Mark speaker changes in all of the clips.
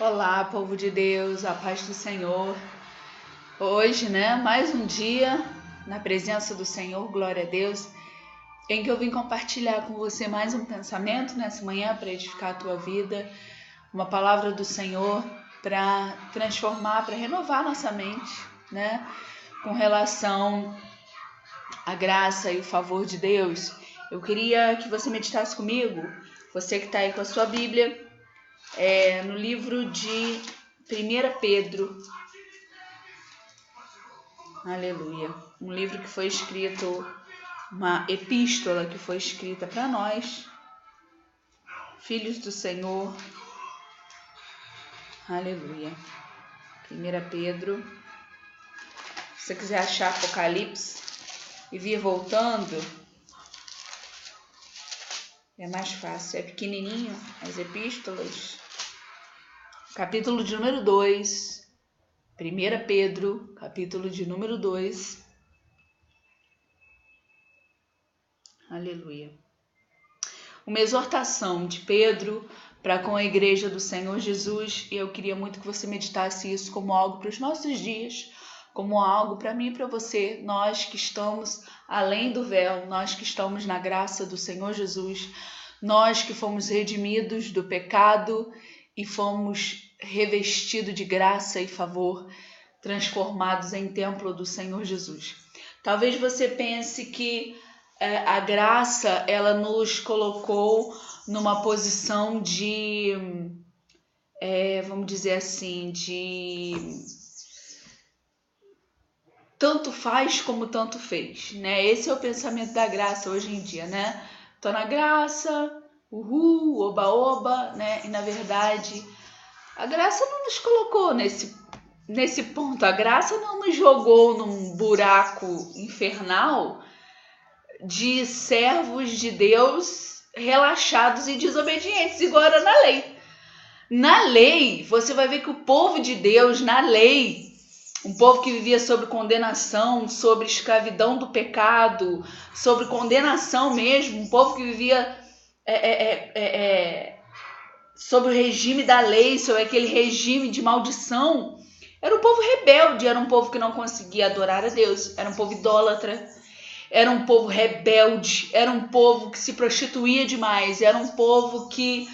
Speaker 1: Olá, povo de Deus, a paz do Senhor. Hoje, mais um dia na presença do Senhor, glória a Deus, em que eu vim compartilhar com você mais um pensamento nessa manhã para edificar a tua vida, uma palavra do Senhor para transformar, para renovar nossa mente, com relação à graça e o favor de Deus. Eu queria que você meditasse comigo, você que está aí com a sua Bíblia, no livro de 1 Pedro, aleluia, um livro que foi escrito, uma epístola que foi escrita para nós, filhos do Senhor, aleluia. 1 Pedro, se você quiser achar Apocalipse e vir voltando, é mais fácil, é pequenininho, as epístolas, capítulo de número 2, 1 Pedro, capítulo de número 2, aleluia. Uma exortação de Pedro para com a igreja do Senhor Jesus, e eu queria muito que você meditasse isso como algo para os nossos dias, como algo para mim e para você, nós que estamos além do véu, nós que estamos na graça do Senhor Jesus, nós que fomos redimidos do pecado e fomos revestidos de graça e favor, transformados em templo do Senhor Jesus. Talvez você pense que a graça, ela nos colocou numa posição de, vamos dizer assim, de tanto faz como tanto fez, Esse é o pensamento da graça hoje em dia, Tô na graça, uhul, oba, oba, E na verdade, a graça não nos colocou nesse ponto. A graça não nos jogou num buraco infernal de servos de Deus relaxados e desobedientes, igual era na lei. Na lei, você vai ver que o povo de Deus, na lei, um povo que vivia sob condenação, sobre escravidão do pecado, sobre condenação mesmo, um povo que vivia sobre o regime da lei, sobre aquele regime de maldição, era um povo rebelde, era um povo que não conseguia adorar a Deus, era um povo idólatra, era um povo rebelde, era um povo que se prostituía demais, era um povo que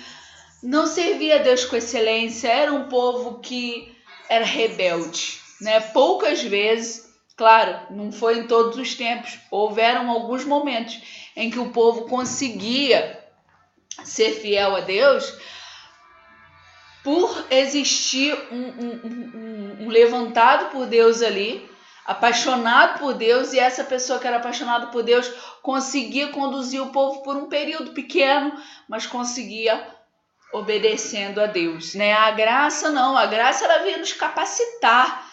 Speaker 1: não servia a Deus com excelência, era um povo que era rebelde, Poucas vezes, claro, não foi em todos os tempos, houveram alguns momentos em que o povo conseguia ser fiel a Deus, por existir um levantado por Deus ali, apaixonado por Deus, e essa pessoa que era apaixonada por Deus conseguia conduzir o povo por um período pequeno, mas conseguia obedecendo a Deus, A graça não, a graça ela veio nos capacitar,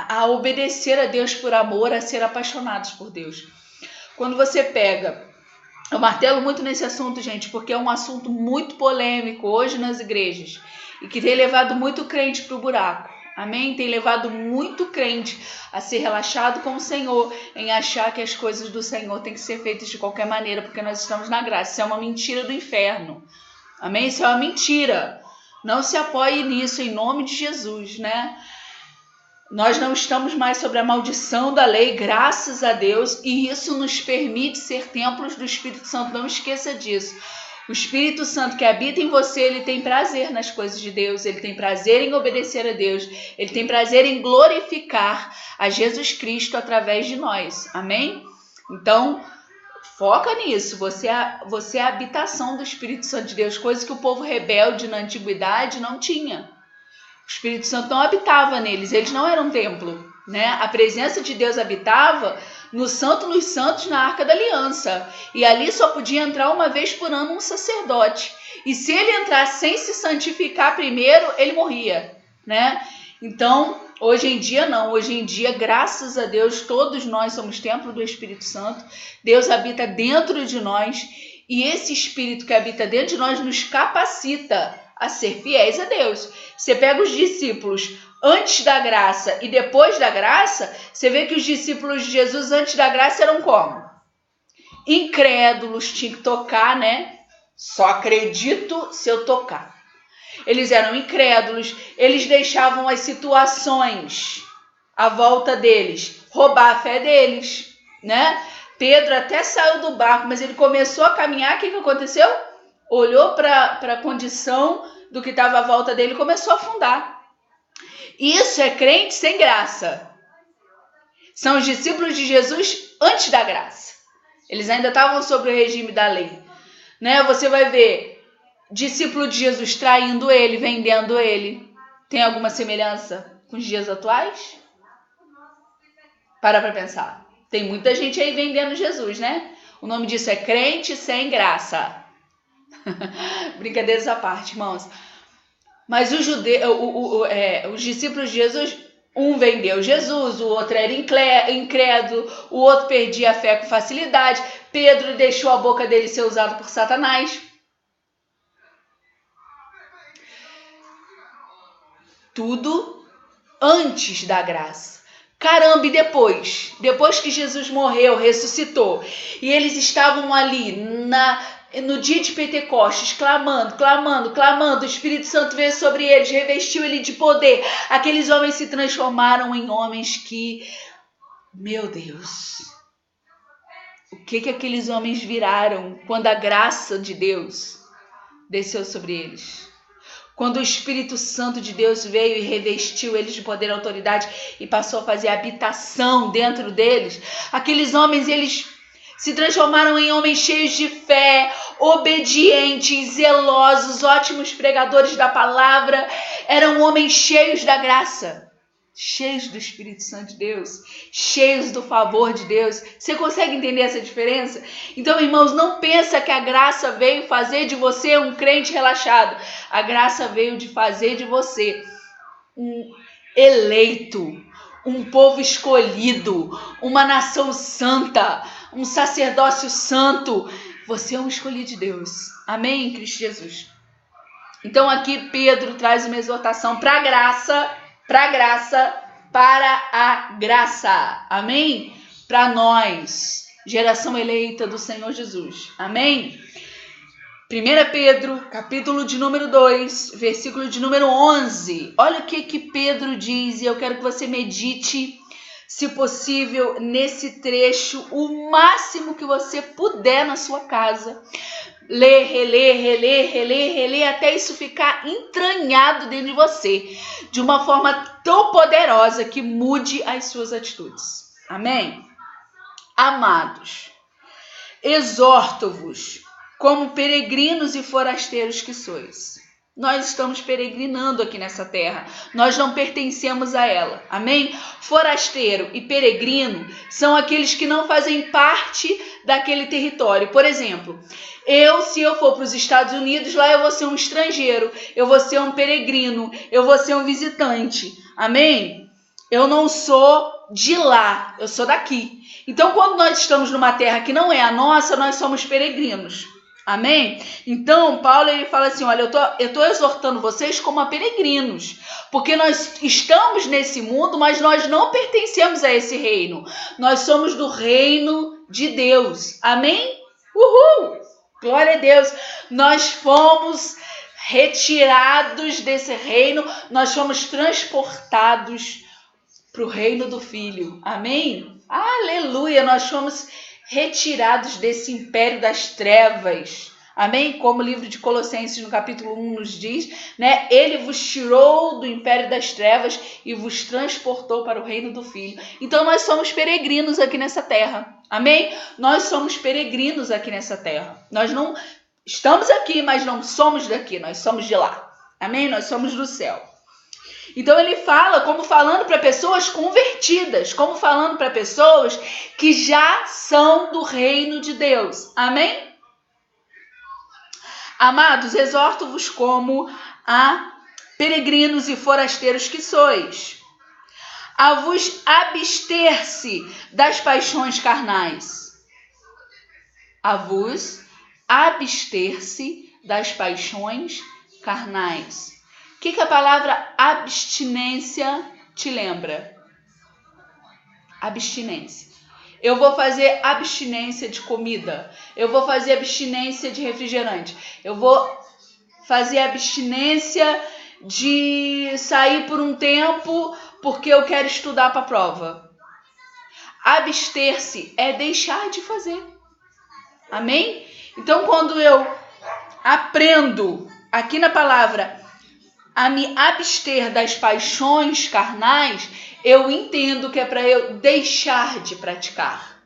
Speaker 1: a obedecer a Deus por amor, a ser apaixonados por Deus. Quando você pega, eu martelo muito nesse assunto, gente, porque é um assunto muito polêmico hoje nas igrejas e que tem levado muito crente para o buraco. Amém? Tem levado muito crente a ser relaxado com o Senhor, em achar que as coisas do Senhor têm que ser feitas de qualquer maneira, porque nós estamos na graça. Isso é uma mentira do inferno. Amém? Isso é uma mentira. Não se apoie nisso em nome de Jesus, Nós não estamos mais sobre a maldição da lei, graças a Deus, e isso nos permite ser templos do Espírito Santo. Não esqueça disso. O Espírito Santo que habita em você, ele tem prazer nas coisas de Deus, ele tem prazer em obedecer a Deus, ele tem prazer em glorificar a Jesus Cristo através de nós. Amém? Então, foca nisso. Você é a habitação do Espírito Santo de Deus, coisa que o povo rebelde na antiguidade não tinha. O Espírito Santo não habitava neles, eles não eram templo, A presença de Deus habitava no Santo dos Santos, na Arca da Aliança. E ali só podia entrar uma vez por ano um sacerdote. E se ele entrasse sem se santificar primeiro, ele morria, Então, hoje em dia não. Hoje em dia, graças a Deus, todos nós somos templo do Espírito Santo. Deus habita dentro de nós. E esse Espírito que habita dentro de nós nos capacita a ser fiéis a Deus. Você pega os discípulos antes da graça e depois da graça, você vê que os discípulos de Jesus antes da graça eram como? Incrédulos, tinha que tocar, Só acredito se eu tocar. eles eram incrédulos, eles deixavam as situações à volta deles roubar a fé deles, né? Pedro até saiu do barco, mas ele começou a caminhar, o que aconteceu? Olhou para a condição do que estava à volta dele e começou a afundar. Isso é crente sem graça. São os discípulos de Jesus antes da graça. Eles ainda estavam sob o regime da lei, né? Você vai ver discípulo de Jesus traindo ele, vendendo ele. Tem alguma semelhança com os dias atuais? Para pensar. Tem muita gente aí vendendo Jesus, né? O nome disso é crente sem graça. Brincadeiras à parte, irmãos. Mas os discípulos de Jesus, um vendeu Jesus, o outro era incrédulo, o outro perdia a fé com facilidade. Pedro deixou a boca dele ser usada por Satanás. Tudo antes da graça. Caramba, e depois? Depois que Jesus morreu, ressuscitou, e eles estavam ali no dia de Pentecostes, clamando, o Espírito Santo veio sobre eles, revestiu ele de poder. Aqueles homens se transformaram em homens que, meu Deus, o que aqueles homens viraram quando a graça de Deus desceu sobre eles? Quando o Espírito Santo de Deus veio e revestiu eles de poder e autoridade e passou a fazer habitação dentro deles, aqueles homens, eles se transformaram em homens cheios de fé, obedientes, zelosos, ótimos pregadores da palavra. Eram homens cheios da graça, cheios do Espírito Santo de Deus, cheios do favor de Deus. Você consegue entender essa diferença? Então, irmãos, não pensa que a graça veio fazer de você um crente relaxado. A graça veio de fazer de você um eleito, um povo escolhido, uma nação santa, um sacerdócio santo. Você é um escolhido de Deus. Amém, em Cristo Jesus. Então aqui Pedro traz uma exortação para a graça, para a graça. Amém? Para nós, geração eleita do Senhor Jesus. Amém? 1 Pedro, capítulo de número 2, versículo de número 11. Olha o que Pedro diz, e eu quero que você medite, se possível, nesse trecho, o máximo que você puder na sua casa. Lê, reler, até isso ficar entranhado dentro de você, de uma forma tão poderosa que mude as suas atitudes. Amém? Amados, exorto-vos, como peregrinos e forasteiros que sois. Nós estamos peregrinando aqui nessa terra. Nós não pertencemos a ela. Amém? Forasteiro e peregrino são aqueles que não fazem parte daquele território. Por exemplo, se eu for para os Estados Unidos, lá eu vou ser um estrangeiro, eu vou ser um peregrino, eu vou ser um visitante. Amém? Eu não sou de lá, eu sou daqui. Então, quando nós estamos numa terra que não é a nossa, nós somos peregrinos. Amém? Então, Paulo ele fala assim, olha, eu tô exortando vocês como a peregrinos, porque nós estamos nesse mundo, mas nós não pertencemos a esse reino. Nós somos do reino de Deus. Amém? Uhul! Glória a Deus. Nós fomos retirados desse reino, nós fomos transportados para o reino do Filho. Amém? Aleluia! Nós fomos retirados desse império das trevas. Amém? Como o livro de Colossenses, no capítulo 1, nos diz, né? Ele vos tirou do império das trevas e vos transportou para o reino do Filho. Então, nós somos peregrinos aqui nessa terra. Amém? Nós somos peregrinos aqui nessa terra. Nós não estamos aqui, mas não somos daqui. Nós somos de lá. Amém? Nós somos do céu. Então ele fala como falando para pessoas convertidas, como falando para pessoas que já são do reino de Deus. Amém? Amados, exorto-vos como a peregrinos e forasteiros que sois, a vos abster-se das paixões carnais. A vos abster-se das paixões carnais. O que a palavra abstinência te lembra? Abstinência. Eu vou fazer abstinência de comida. Eu vou fazer abstinência de refrigerante. Eu vou fazer abstinência de sair por um tempo porque eu quero estudar para a prova. Abster-se é deixar de fazer. Amém? Então, quando eu aprendo aqui na palavra a me abster das paixões carnais, eu entendo que é para eu deixar de praticar.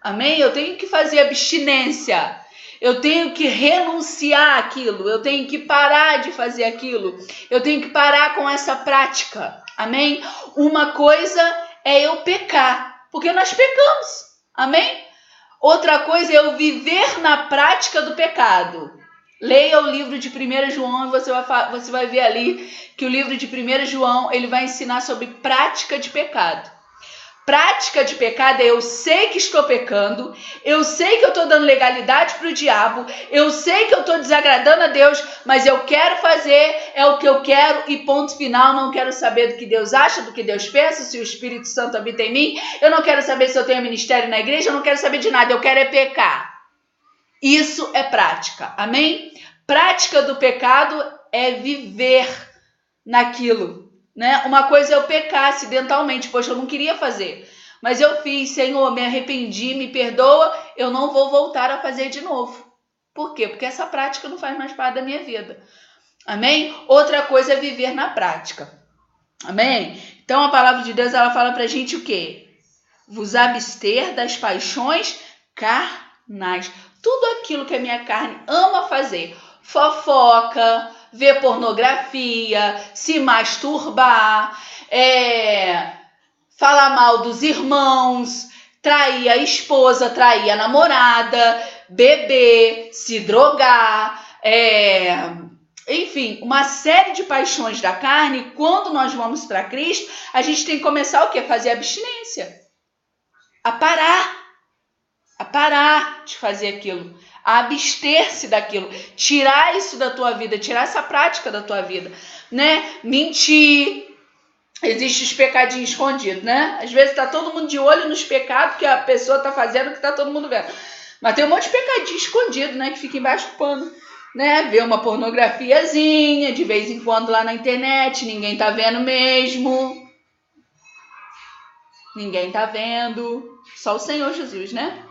Speaker 1: Amém? Eu tenho que fazer abstinência. Eu tenho que renunciar àquilo. Eu tenho que parar de fazer aquilo. Eu tenho que parar com essa prática. Amém? Uma coisa é eu pecar, porque nós pecamos. Amém? Outra coisa é eu viver na prática do pecado. Leia o livro de 1 João e você vai ver ali que o livro de 1 João ele vai ensinar sobre prática de pecado. Prática de pecado é eu sei que estou pecando, eu sei que eu estou dando legalidade para o diabo, eu sei que eu estou desagradando a Deus, mas eu quero fazer, é o que eu quero e ponto final. Não quero saber do que Deus acha, do que Deus pensa, se o Espírito Santo habita em mim, eu não quero saber se eu tenho ministério na igreja, eu não quero saber de nada, eu quero é pecar. Isso é prática, amém? Prática do pecado é viver naquilo, né? Uma coisa é eu pecar acidentalmente, poxa, eu não queria fazer, mas eu fiz, Senhor, me arrependi, me perdoa, eu não vou voltar a fazer de novo. Por quê? Porque essa prática não faz mais parte da minha vida, amém? Outra coisa é viver na prática, amém? Então a palavra de Deus, ela fala pra gente o quê? Vos abster das paixões carnais. Tudo aquilo que a minha carne ama fazer, fofoca, ver pornografia, se masturbar, falar mal dos irmãos, trair a esposa, trair a namorada, beber, se drogar, enfim, uma série de paixões da carne. Quando nós vamos para Cristo, a gente tem que começar o quê? Fazer abstinência, a parar de fazer aquilo, a abster-se daquilo, tirar isso da tua vida, tirar essa prática da tua vida, né? Mentir, existe os pecadinhos escondidos, né? Às vezes tá todo mundo de olho nos pecados que a pessoa tá fazendo, que tá todo mundo vendo, mas tem um monte de pecadinho escondido, né? Que fica embaixo do pano, né? Vê uma pornografiazinha de vez em quando lá na internet, ninguém tá vendo mesmo, ninguém tá vendo, só o Senhor Jesus, né?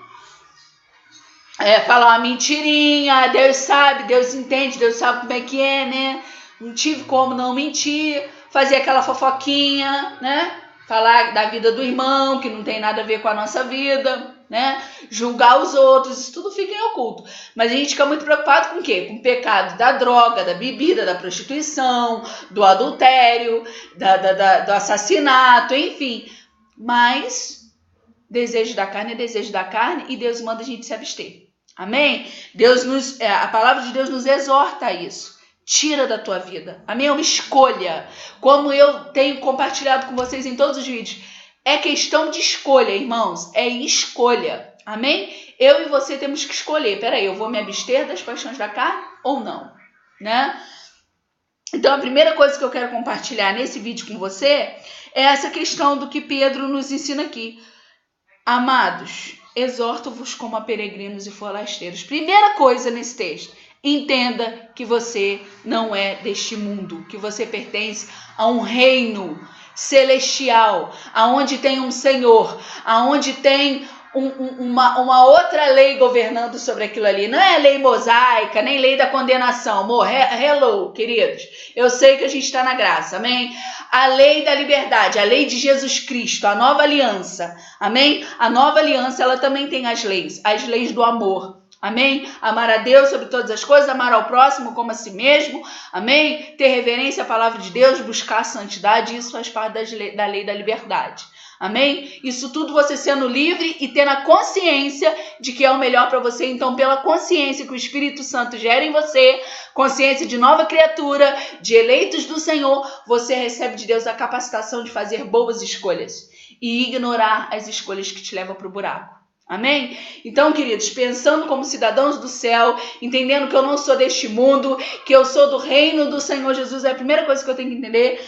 Speaker 1: Falar uma mentirinha, Deus sabe, Deus entende, Deus sabe como é que é, né? Não tive como não mentir, fazer aquela fofoquinha, né? Falar da vida do irmão, que não tem nada a ver com a nossa vida, né? Julgar os outros, isso tudo fica em oculto. Mas a gente fica muito preocupado com o quê? Com o pecado da droga, da bebida, da prostituição, do adultério, do assassinato, enfim. Mas desejo da carne é desejo da carne e Deus manda a gente se abster. Amém? A palavra de Deus nos exorta a isso. Tira da tua vida. Amém? É uma escolha. Como eu tenho compartilhado com vocês em todos os vídeos. É questão de escolha, irmãos. É escolha. Amém? Eu e você temos que escolher. Peraí, eu vou me abster das paixões da carne ou não? Né? Então, a primeira coisa que eu quero compartilhar nesse vídeo com você é essa questão do que Pedro nos ensina aqui. Amados, exorto-vos como a peregrinos e forasteiros. Primeira coisa nesse texto, entenda que você não é deste mundo, que você pertence a um reino celestial, aonde tem um Senhor, aonde tem uma outra lei governando sobre aquilo ali. Não é lei mosaica, nem lei da condenação. Hello, queridos. Eu sei que a gente está na graça, amém? A lei da liberdade, a lei de Jesus Cristo, a nova aliança, amém? A nova aliança, ela também tem as leis do amor, amém? Amar a Deus sobre todas as coisas, amar ao próximo como a si mesmo, amém? Ter reverência à palavra de Deus, buscar a santidade, isso faz parte da lei da liberdade. Amém? Isso tudo você sendo livre e tendo a consciência de que é o melhor para você. Então, pela consciência que o Espírito Santo gera em você, consciência de nova criatura, de eleitos do Senhor, você recebe de Deus a capacitação de fazer boas escolhas e ignorar as escolhas que te levam para o buraco. Amém? Então, queridos, pensando como cidadãos do céu, entendendo que eu não sou deste mundo, que eu sou do reino do Senhor Jesus, é a primeira coisa que eu tenho que entender.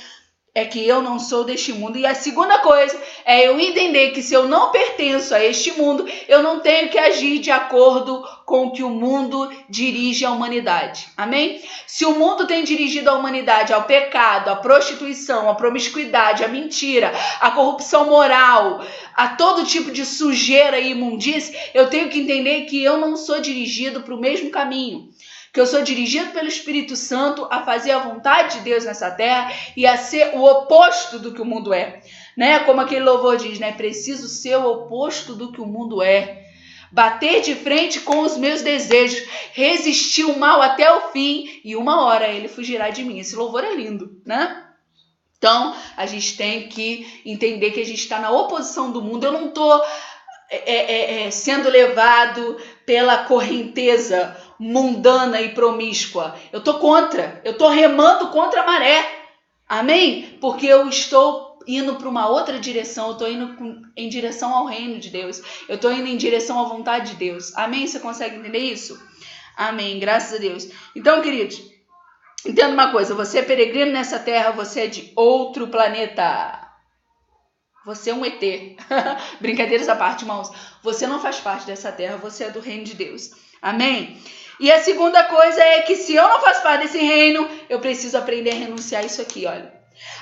Speaker 1: é que eu não sou deste mundo. E a segunda coisa é eu entender que se eu não pertenço a este mundo, eu não tenho que agir de acordo com o que o mundo dirige à humanidade. Amém? Se o mundo tem dirigido a humanidade ao pecado, à prostituição, à promiscuidade, à mentira, à corrupção moral, a todo tipo de sujeira e imundície, eu tenho que entender que eu não sou dirigido para o mesmo caminho. Que eu sou dirigido pelo Espírito Santo a fazer a vontade de Deus nessa terra e a ser o oposto do que o mundo é. Né? Como aquele louvor diz, né? Preciso ser o oposto do que o mundo é. Bater de frente com os meus desejos, resistir o mal até o fim e uma hora ele fugirá de mim. Esse louvor é lindo, né? Então, a gente tem que entender que a gente está na oposição do mundo. Eu não estou sendo levado pela correnteza mundana e promíscua. Eu estou contra. Eu estou remando contra a maré. Amém? Porque eu estou indo para uma outra direção. Eu estou indo em direção ao reino de Deus. Eu estou indo em direção à vontade de Deus. Amém? Você consegue entender isso? Amém. Graças a Deus. Então, queridos, entenda uma coisa. Você é peregrino nessa terra. Você é de outro planeta. Você é um ET. Brincadeiras à parte, irmãos. Você não faz parte dessa terra. Você é do reino de Deus. Amém? E a segunda coisa é que se eu não faço parte desse reino, eu preciso aprender a renunciar a isso aqui, olha.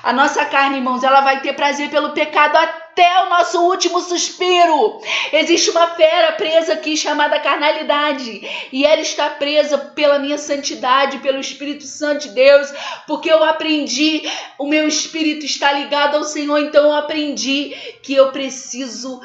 Speaker 1: A nossa carne, irmãos, ela vai ter prazer pelo pecado até o nosso último suspiro. Existe uma fera presa aqui chamada carnalidade. E ela está presa pela minha santidade, pelo Espírito Santo de Deus. Porque eu aprendi, o meu espírito está ligado ao Senhor. Então eu aprendi que eu preciso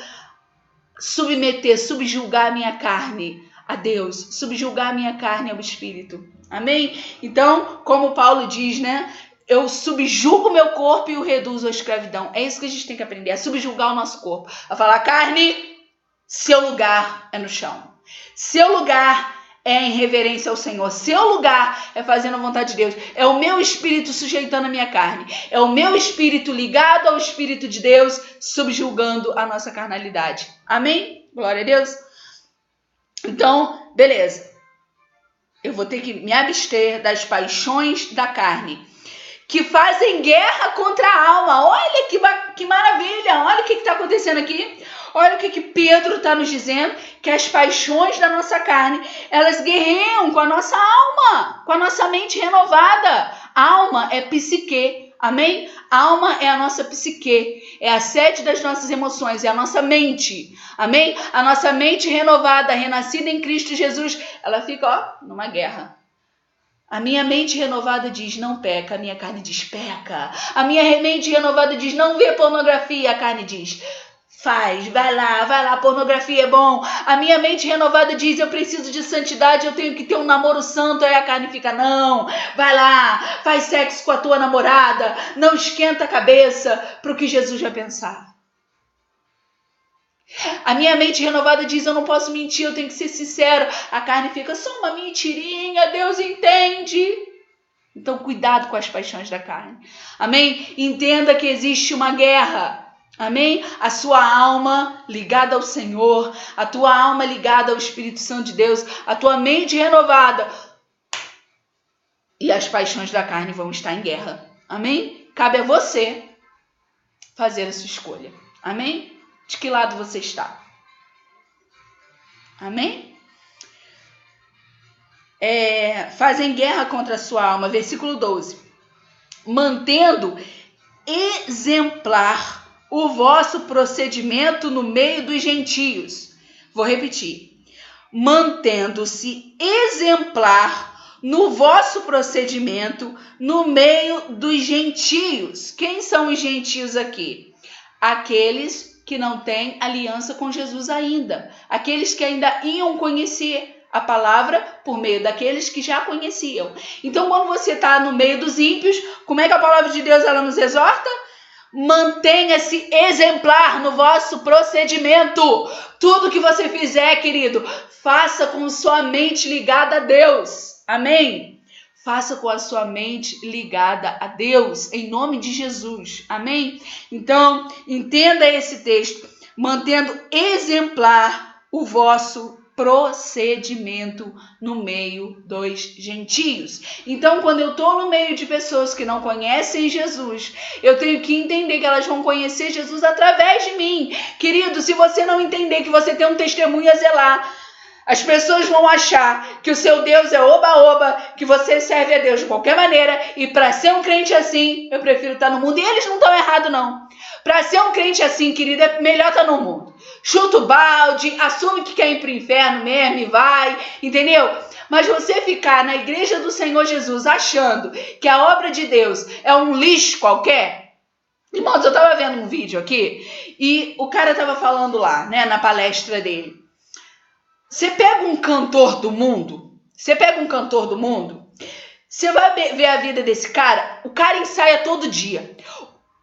Speaker 1: subjugar a minha carne a Deus, subjugar a minha carne ao Espírito. Amém? Então, como Paulo diz, né? Eu subjugo o meu corpo e o reduzo à escravidão. É isso que a gente tem que aprender, é subjugar o nosso corpo. A falar, carne, seu lugar é no chão. Seu lugar é em reverência ao Senhor. Seu lugar é fazendo a vontade de Deus. É o meu espírito sujeitando a minha carne. É o meu espírito ligado ao Espírito de Deus, subjugando a nossa carnalidade. Amém? Glória a Deus. Então, beleza. Eu vou ter que me abster das paixões da carne, que fazem guerra contra a alma. Olha que maravilha. Olha o que está acontecendo aqui. Olha o que Pedro está nos dizendo, que as paixões da nossa carne, elas guerreiam com a nossa alma, com a nossa mente renovada. Alma é psique. Amém? Alma é a nossa psique, é a sede das nossas emoções, é a nossa mente. Amém? A nossa mente renovada, renascida em Cristo Jesus, ela fica, numa guerra. A minha mente renovada diz, não peca. A minha carne diz, peca. A minha mente renovada diz, não vê pornografia. A carne diz, faz, vai lá, pornografia é bom. A minha mente renovada diz, eu preciso de santidade, eu tenho que ter um namoro santo. Aí a carne fica, não, vai lá, faz sexo com a tua namorada, não esquenta a cabeça para o que Jesus vai pensar. A minha mente renovada diz, eu não posso mentir, eu tenho que ser sincero. A carne fica, só uma mentirinha, Deus entende. Então cuidado com as paixões da carne. Amém? Entenda que existe uma guerra. Amém? A sua alma ligada ao Senhor, a tua alma ligada ao Espírito Santo de Deus, a tua mente renovada e as paixões da carne vão estar em guerra. Amém? Cabe a você fazer a sua escolha. Amém? De que lado você está? Amém? Fazem guerra contra a sua alma. Versículo 12. Mantendo exemplar o vosso procedimento no meio dos gentios. Vou repetir. Mantendo-se exemplar no vosso procedimento no meio dos gentios. Quem são os gentios aqui? Aqueles que não têm aliança com Jesus ainda. Aqueles que ainda iam conhecer a palavra por meio daqueles que já conheciam. Então, quando você está no meio dos ímpios, como é que a palavra de Deus ela nos exorta? Mantenha-se exemplar no vosso procedimento. Tudo que você fizer, querido, faça com sua mente ligada a Deus. Amém? Faça com a sua mente ligada a Deus, em nome de Jesus. Amém? Então, entenda esse texto. Mantendo exemplar o vosso procedimento no meio dos gentios. Então, quando eu estou no meio de pessoas que não conhecem Jesus, eu tenho que entender que elas vão conhecer Jesus através de mim. Querido, se você não entender que você tem um testemunho a zelar, as pessoas vão achar que o seu Deus é oba-oba, que você serve a Deus de qualquer maneira, e para ser um crente assim, eu prefiro estar no mundo. E eles não estão errados, não. Para ser um crente assim, querido, é melhor estar no mundo. Chuta o balde, assume que quer ir para o inferno mesmo e vai, entendeu? Mas você ficar na igreja do Senhor Jesus achando que a obra de Deus é um lixo qualquer. Irmãos, eu estava vendo um vídeo aqui e o cara estava falando lá, né, na palestra dele. Você pega um cantor do mundo, você vai ver a vida desse cara, o cara ensaia todo dia.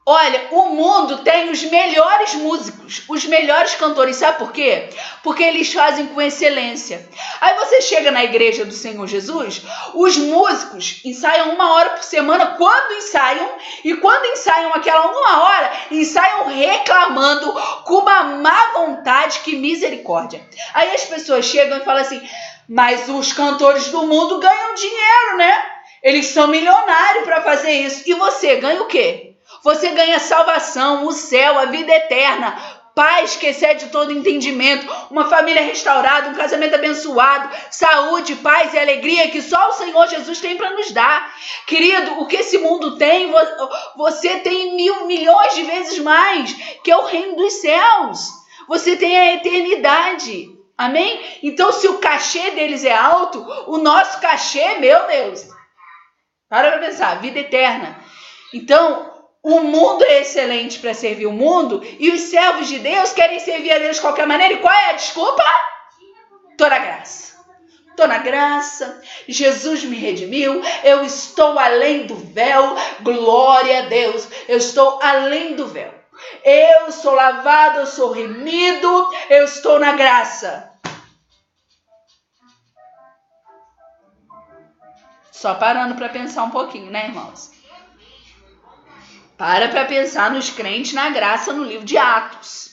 Speaker 1: Olha, o mundo tem os melhores músicos, os melhores cantores. Sabe por quê? Porque eles fazem com excelência. Aí você chega na igreja do Senhor Jesus, os músicos ensaiam 1 hora por semana, quando ensaiam aquela 1 hora, ensaiam reclamando com uma má vontade, que misericórdia. Aí as pessoas chegam e falam assim, mas os cantores do mundo ganham dinheiro, né? Eles são milionários para fazer isso. E você ganha o quê? Você ganha salvação, o céu, a vida eterna, paz que excede todo entendimento, uma família restaurada, um casamento abençoado, saúde, paz e alegria que só o Senhor Jesus tem para nos dar. Querido, o que esse mundo tem, você tem milhões de vezes mais, que é o reino dos céus. Você tem a eternidade. Amém? Então, se o cachê deles é alto, o nosso cachê, meu Deus, para pensar, vida eterna. Então, o mundo é excelente para servir o mundo e os servos de Deus querem servir a Deus de qualquer maneira. E qual é a desculpa? Tô na graça. Tô na graça. Jesus me redimiu. Eu estou além do véu. Glória a Deus. Eu estou além do véu. Eu sou lavado, eu sou remido. Eu estou na graça. Só parando para pensar um pouquinho, né, irmãos? Para pensar nos crentes na graça no livro de Atos,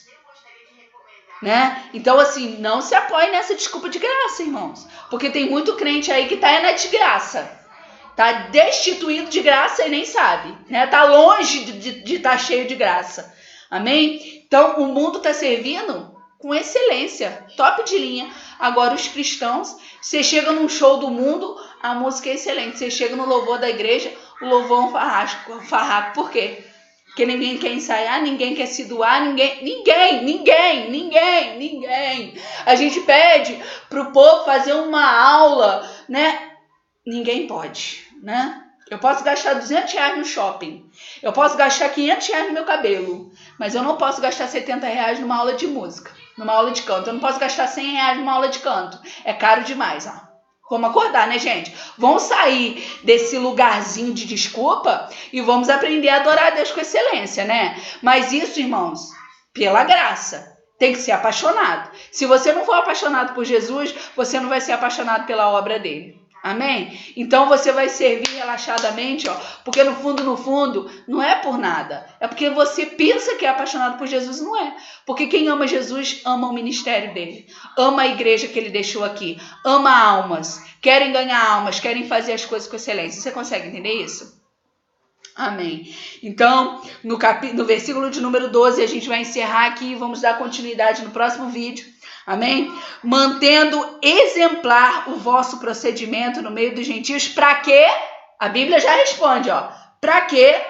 Speaker 1: né? Então, assim, não se apoie nessa desculpa de graça, irmãos. Porque tem muito crente aí que tá na desgraça. Tá destituído de graça e nem sabe, né? Tá longe de estar cheio de graça. Amém? Então, o mundo tá servindo com excelência, top de linha. Agora, os cristãos, você chega num show do mundo, a música é excelente. Você chega no louvor da igreja, o louvor é um farraco. Por quê? Porque ninguém quer ensaiar, ninguém quer se doar, ninguém. A gente pede pro povo fazer uma aula, né? Ninguém pode, né? Eu posso gastar R$200 no shopping, eu posso gastar R$500 no meu cabelo, mas eu não posso gastar R$70 numa aula de música, numa aula de canto. Eu não posso gastar R$100 numa aula de canto. É caro demais, ó. Vamos acordar, né, gente? Vamos sair desse lugarzinho de desculpa e vamos aprender a adorar a Deus com excelência, né? Mas isso, irmãos, pela graça. Tem que ser apaixonado. Se você não for apaixonado por Jesus, você não vai ser apaixonado pela obra dele. Amém? Então você vai servir relaxadamente, ó, porque no fundo, não é por nada. É porque você pensa que é apaixonado por Jesus, não é. Porque quem ama Jesus, ama o ministério dele. Ama a igreja que ele deixou aqui. Ama almas. Querem ganhar almas, querem fazer as coisas com excelência. Você consegue entender isso? Amém. Então, no versículo de número 12, a gente vai encerrar aqui e vamos dar continuidade no próximo vídeo. Amém? Mantendo exemplar o vosso procedimento no meio dos gentios. Para quê? A Bíblia já responde, ó. Para quê?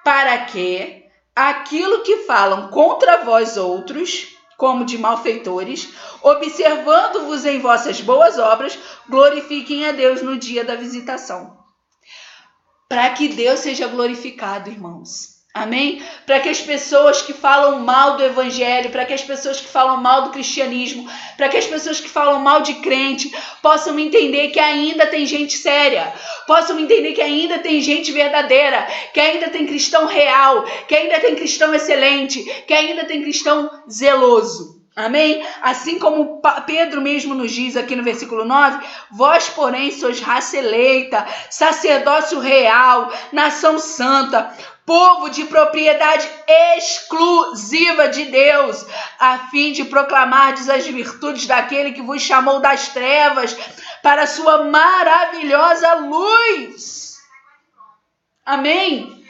Speaker 1: Para que aquilo que falam contra vós outros, como de malfeitores, observando-vos em vossas boas obras, glorifiquem a Deus no dia da visitação. Para que Deus seja glorificado, irmãos. Amém? Para que as pessoas que falam mal do evangelho, para que as pessoas que falam mal do cristianismo, para que as pessoas que falam mal de crente possam entender que ainda tem gente séria, possam entender que ainda tem gente verdadeira, que ainda tem cristão real, que ainda tem cristão excelente, que ainda tem cristão zeloso. Amém? Assim como Pedro mesmo nos diz aqui no versículo 9, vós, porém, sois raça eleita, sacerdócio real, nação santa, povo de propriedade exclusiva de Deus, a fim de proclamardes as virtudes daquele que vos chamou das trevas para a sua maravilhosa luz. Amém?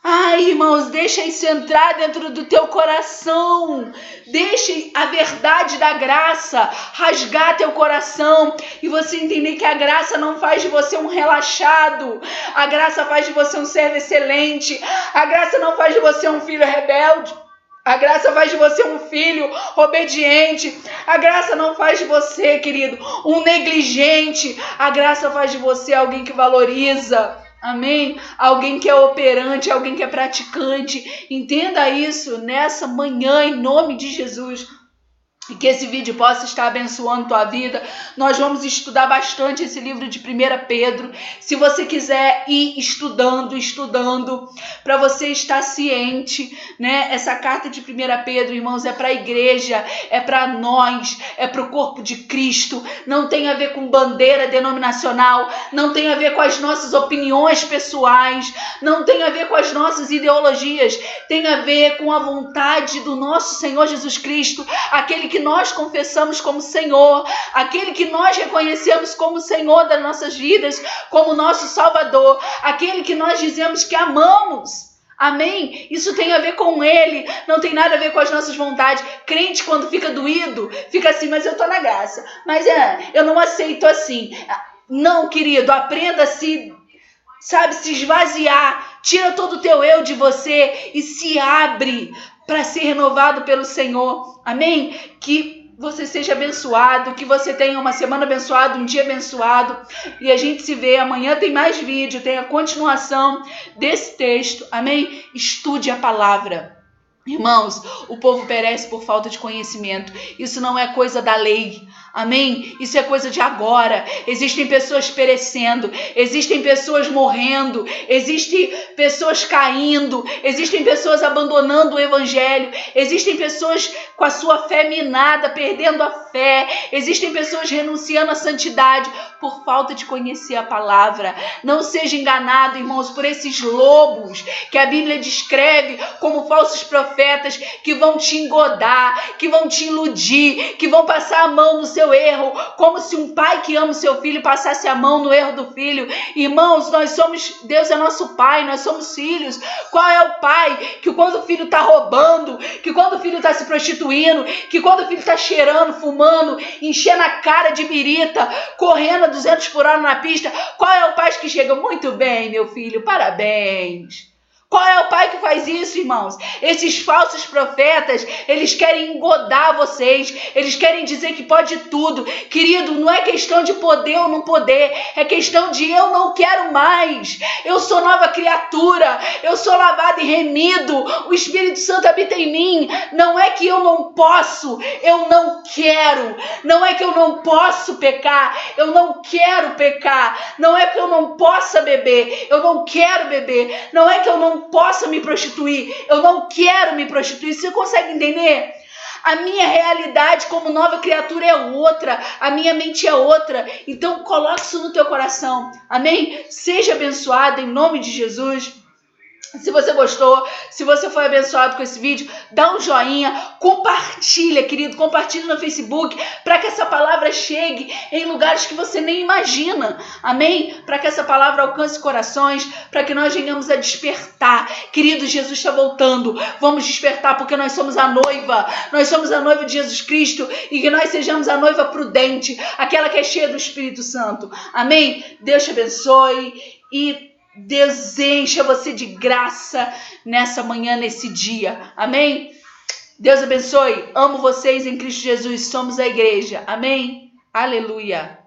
Speaker 1: Ai, irmãos, deixa isso entrar dentro do teu coração. Deixe a verdade da graça rasgar teu coração e você entender que a graça não faz de você um relaxado. A graça faz de você um servo excelente. A graça não faz de você um filho rebelde. A graça faz de você um filho obediente. A graça não faz de você, querido, um negligente. A graça faz de você alguém que valoriza. Amém? Alguém que é operante, alguém que é praticante. Entenda isso nessa manhã, em nome de Jesus. E que esse vídeo possa estar abençoando tua vida. Nós vamos estudar bastante esse livro de 1 Pedro. Se você quiser ir estudando, para você estar ciente, né? Essa carta de 1 Pedro, irmãos, é para a igreja, é para nós, é para o corpo de Cristo. Não tem a ver com bandeira denominacional, não tem a ver com as nossas opiniões pessoais, não tem a ver com as nossas ideologias, tem a ver com a vontade do nosso Senhor Jesus Cristo, aquele que nós confessamos como Senhor, aquele que nós reconhecemos como Senhor das nossas vidas, como nosso Salvador, aquele que nós dizemos que amamos. Amém? Isso tem a ver com Ele, não tem nada a ver com as nossas vontades. Crente, quando fica doído, fica assim, mas eu tô na graça, mas eu não aceito assim. Não, querido, aprenda a se esvaziar, tira todo o teu eu de você e se abre para ser renovado pelo Senhor. Amém? Que você seja abençoado, que você tenha uma semana abençoada, um dia abençoado. E a gente se vê amanhã, tem mais vídeo, tem a continuação desse texto. Amém? Estude a palavra. Irmãos, o povo perece por falta de conhecimento. Isso não é coisa da lei. Amém? Isso é coisa de agora. Existem pessoas perecendo, existem pessoas morrendo, existem pessoas caindo, existem pessoas abandonando o evangelho, existem pessoas com a sua fé minada, perdendo a fé, existem pessoas renunciando à santidade por falta de conhecer a palavra. Não seja enganado, irmãos, por esses lobos que a Bíblia descreve como falsos profetas que vão te engodar, que vão te iludir, que vão passar a mão no seu erro, como se um pai que ama o seu filho passasse a mão no erro do filho. Irmãos, Deus é nosso pai, nós somos filhos. Qual é o pai que quando o filho está roubando, que quando o filho está se prostituindo, que quando o filho está cheirando, fumando, enchendo a cara de birita, correndo a 200 por hora na pista, qual é o pai que chega, muito bem, meu filho, parabéns? Qual é o pai que faz isso, irmãos? Esses falsos profetas, eles querem engodar vocês, eles querem dizer que pode tudo. Querido, não é questão de poder ou não poder, é questão de eu não quero mais. Eu sou nova criatura, eu sou lavado e remido, o Espírito Santo habita em mim. Não é que eu não posso, eu não quero. Não é que eu não posso pecar, eu não quero pecar. Não é que eu não possa beber, eu não quero beber. Não é que eu não possa me prostituir, eu não quero me prostituir. Você consegue entender? A minha realidade como nova criatura é outra, a minha mente é outra. Então coloque isso no teu coração. Amém? Seja abençoado em nome de Jesus. Se você gostou, se você foi abençoado com esse vídeo, dá um joinha, compartilha, querido, compartilha no Facebook, para que essa palavra chegue em lugares que você nem imagina, amém? Para que essa palavra alcance corações, para que nós venhamos a despertar. Querido, Jesus está voltando, vamos despertar porque nós somos a noiva de Jesus Cristo, e que nós sejamos a noiva prudente, aquela que é cheia do Espírito Santo, amém? Deus te abençoe e Deus encha você de graça nessa manhã, nesse dia. Amém? Deus abençoe. Amo vocês em Cristo Jesus. Somos a igreja. Amém? Aleluia.